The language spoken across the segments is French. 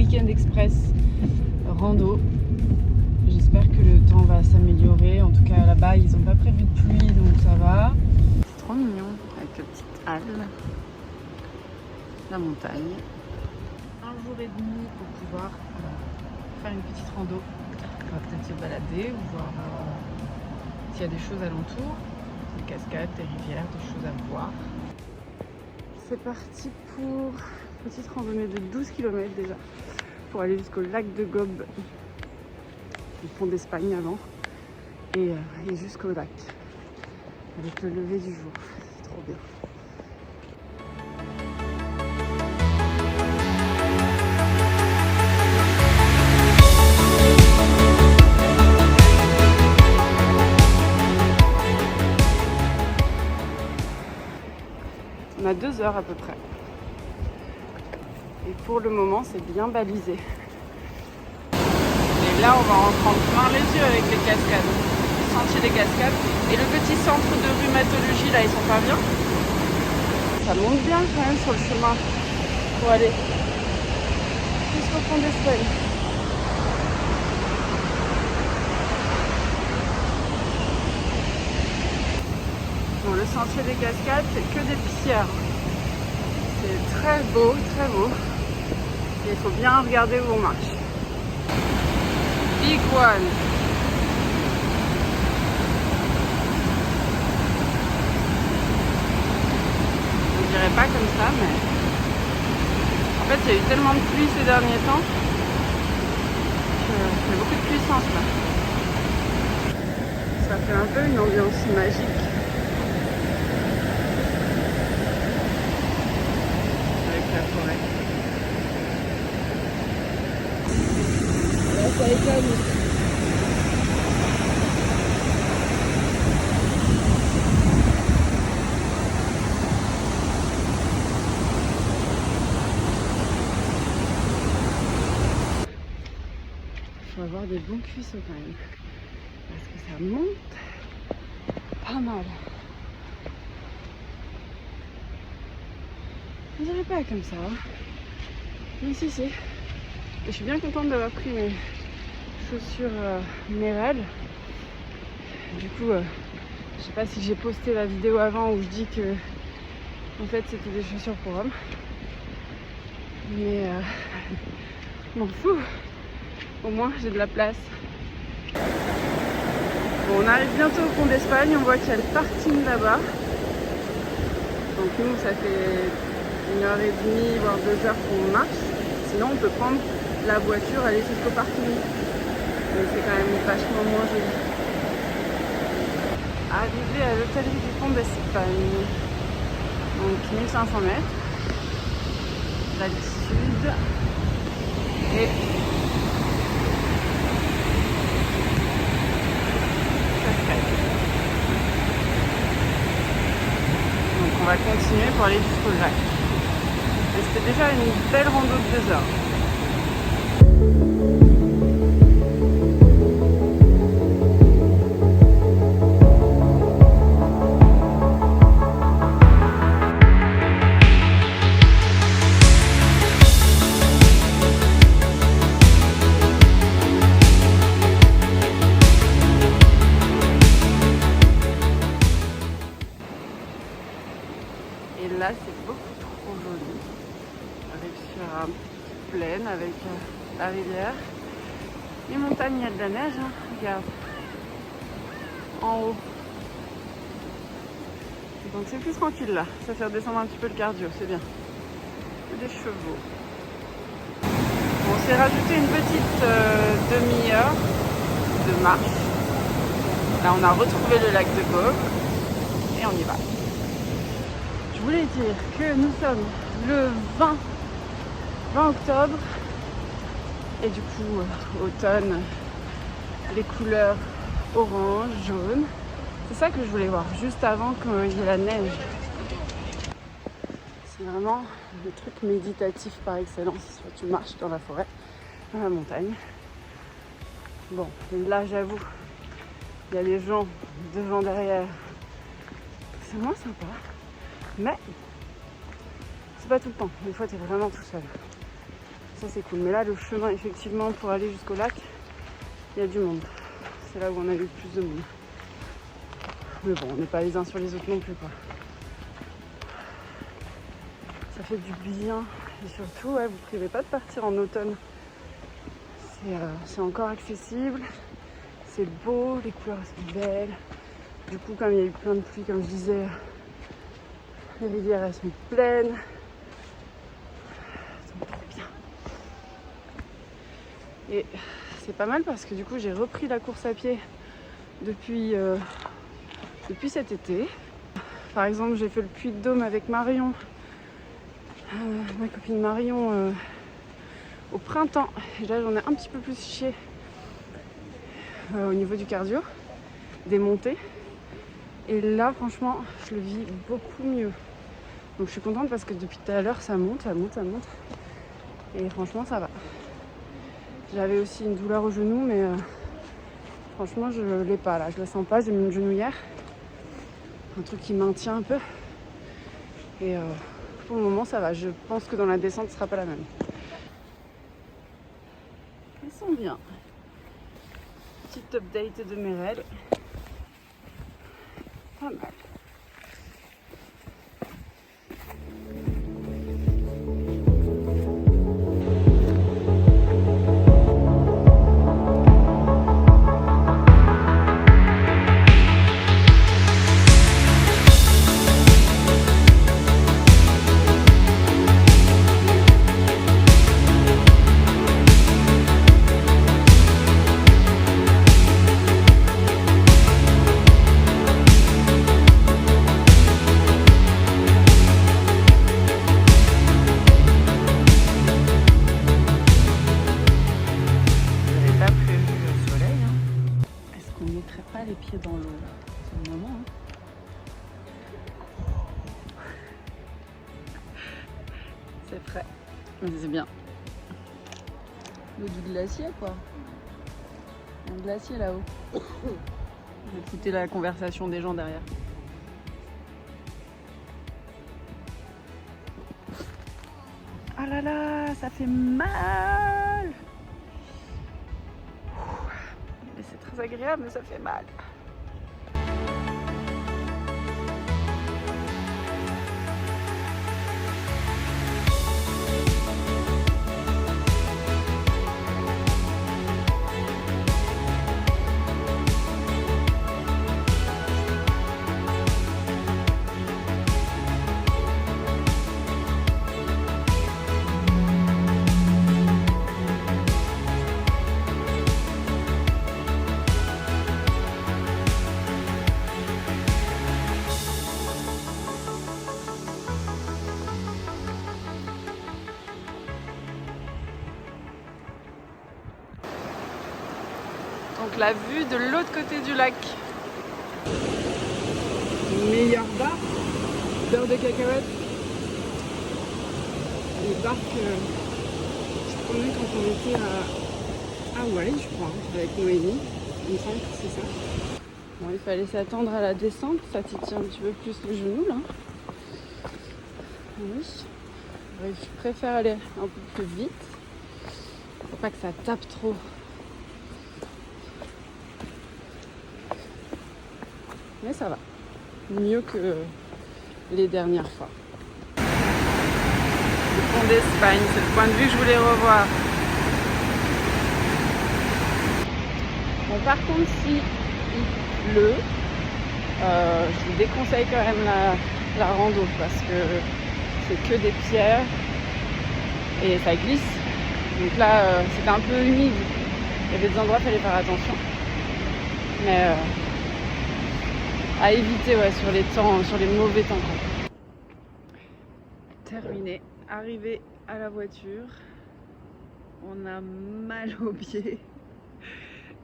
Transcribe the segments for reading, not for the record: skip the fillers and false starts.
week-end express rando. J'espère que le temps va s'améliorer. En tout cas là-bas ils n'ont pas prévu de pluie donc ça va. C'est trop mignon avec la petite halle, la montagne. Un jour et demi pour pouvoir faire une petite rando. On va peut-être se balader ou voir s'il y a des choses alentour, des cascades, des rivières, des choses à voir. C'est parti pour une petite randonnée de 12 km déjà pour aller jusqu'au lac de Gobes, le pont d'Espagne avant, et jusqu'au lac avec le lever du jour. C'est trop bien. On a 2 heures à peu près. Et pour le moment, c'est bien balisé. Et là, on va en prendre plein les yeux avec les cascades. Le sentier des cascades. Et le petit centre de rhumatologie, là, ils sont pas bien. Ça monte bien quand même sur le chemin pour aller jusqu'au pont d'Espagne. Bon, le sentier des cascades, c'est que des poussières. C'est très beau, très beau. Et il faut bien regarder où on marche. Big one. On dirait pas comme ça, mais en fait, il y a eu tellement de pluie ces derniers temps qu'il y a beaucoup de puissance là. Ça fait un peu une ambiance magique. La forêt. Là, ça étonne. Il faut avoir des bons cuisseaux quand même. Parce que ça monte pas mal. Je dirais pas comme ça. Mais si. Et je suis bien contente d'avoir pris mes chaussures Merrell. Du coup, je sais pas si j'ai posté la vidéo avant où je dis que en fait c'était des chaussures pour hommes. Mais m'en fous. Au moins j'ai de la place. Bon, on arrive bientôt au pont d'Espagne. On voit qu'il y a le parking là-bas. Donc nous ça fait 1h30 voire 2 heures qu'on marche. Sinon on peut prendre la voiture, aller jusqu'au parking. Mais c'est quand même vachement moins joli. Arrivé à l'hôtellerie du pont d'Espagne. Donc 1500 mètres d'altitude. Et cascade. Donc on va continuer pour aller jusqu'au lac. Et c'était déjà une belle rando de 2 heures. Et là, c'est beaucoup trop joli. On arrive sur une plaine avec la rivière. Les montagnes, il y a de la neige. Hein. Regarde. En haut. Donc c'est plus tranquille là. Ça fait redescendre un petit peu le cardio. C'est bien. Des chevaux. Bon, on s'est rajouté une petite demi-heure de marche. Là, on a retrouvé le lac de Gobes. Et on y va. Je voulais dire que nous sommes le 20 octobre et du coup automne, les couleurs orange, jaune. C'est ça que je voulais voir juste avant qu'il y ait la neige. C'est vraiment le truc méditatif par excellence. Soit tu marches dans la forêt, dans la montagne. Bon, là j'avoue, il y a les gens devant, derrière. C'est moins sympa. Mais c'est pas tout le temps. Des fois, tu es vraiment tout seul. Ça c'est cool. Mais là le chemin effectivement pour aller jusqu'au lac, il y a du monde. C'est là où on a eu le plus de monde. Mais bon, on n'est pas les uns sur les autres non plus quoi. Ça fait du bien. Et surtout, ouais, vous ne privez pas de partir en automne. C'est encore accessible. C'est beau, les couleurs sont belles. Du coup, comme il y a eu plein de pluie, comme je disais, les rivières elles sont pleines. Elles sont trop bien. Et c'est pas mal parce que du coup j'ai repris la course à pied depuis cet été. Par exemple, j'ai fait le Puy-de-Dôme avec Marion, ma copine Marion, au printemps. Et là j'en ai un petit peu plus chié au niveau du cardio, des montées. Et là franchement je le vis beaucoup mieux. Donc je suis contente parce que depuis tout à l'heure ça monte. Et franchement ça va. J'avais aussi une douleur au genou mais franchement je l'ai pas là, je la sens pas, j'ai mis une genouillère. Un truc qui maintient un peu. Et pour le moment ça va, je pense que dans la descente ce sera pas la même. Ils sont bien. Petite update de mes règles. Pas mal. Les pieds dans l'eau, c'est le moment. Hein. C'est frais, mais c'est bien. L'eau du glacier quoi. Un glacier là-haut. Je vais écouter la conversation des gens derrière. Ah là là, ça fait mal. Mais c'est très agréable, mais ça fait mal. Donc la vue de l'autre côté du lac. Meilleur bar, beurre de cacahuète. Le bar que je prenais quand on était à Hawaï, je crois, avec Noémie. Il me semble que c'est ça. Bon, il fallait s'attendre à la descente, ça titille un petit peu plus le genou là. Oui. Je préfère aller un peu plus vite. Faut pas que ça tape trop. Mais ça va. Mieux que les dernières fois. Le pont d'Espagne, c'est le point de vue que je voulais revoir. Bon, par contre, si il pleut, je vous déconseille quand même la rando parce que c'est que des pierres et ça glisse. Donc là, c'était un peu humide. Il y avait des endroits où il fallait faire attention. Mais à éviter sur les temps, sur les mauvais temps. Terminé, arrivé à la voiture. On a mal aux pieds.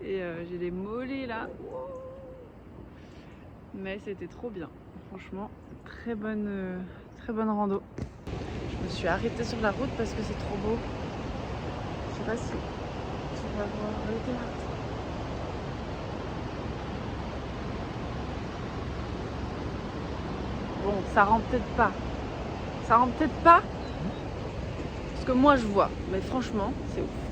Et j'ai des mollets là. Mais c'était trop bien. Franchement, très bonne rando. Je me suis arrêtée sur la route parce que c'est trop beau. Je sais pas si tu vas voir. Arrêtez là. Bon, ça rend peut-être pas. Ça rend peut-être pas. Parce que moi je vois. Mais franchement, c'est ouf.